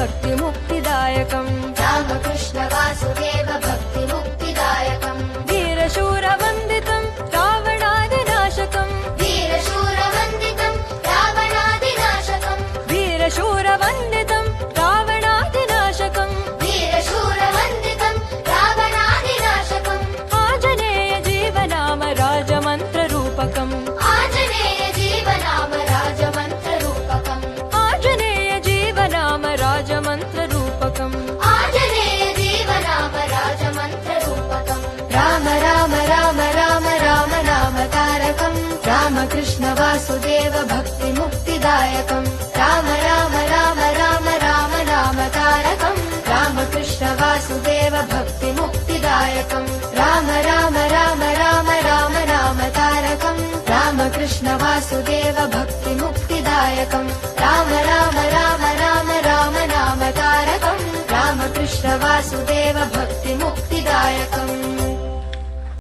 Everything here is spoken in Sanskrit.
भक्तिमुक्तिदायकम् रामकृष्ण वासुदेव भक्तिमुक्तिदायकम् वीरशूरवन्दितम् रावणादिनाशकम् वीरशूरवन्दितम् रावणादिनाशकम् वीरशूरवन्दितम् रावणादिनाशकम् वीरशूरवन्दितम् रावणादिनाशकम् आञ्जनेय जीवनाम राजमन्त्ररूपकम् आञ्जनेय जीवनाम राजमन्त्ररूपकम् आञ्जनेय जीवनाम राजमन्त्ररूपकम् आञ्जनेय जीवनाम राजमन्त्ररूपकम् राम राम राम राम राम नाम तारकम् रामकृष्ण वासुदेव भक्तिमुक्तिदायकम् राम राम राम राम राम नाम तारकम् रामकृष्ण वासुदेव भक्तिमुक्तिदायकम् राम राम राम राम राम नाम तारकम् रामकृष्ण वासुदेव भक्तिमुक्तिदायकम् राम राम राम राम राम नाम तारकम् रामकृष्ण वासुदेव भक्तिमुक्तिदायकम्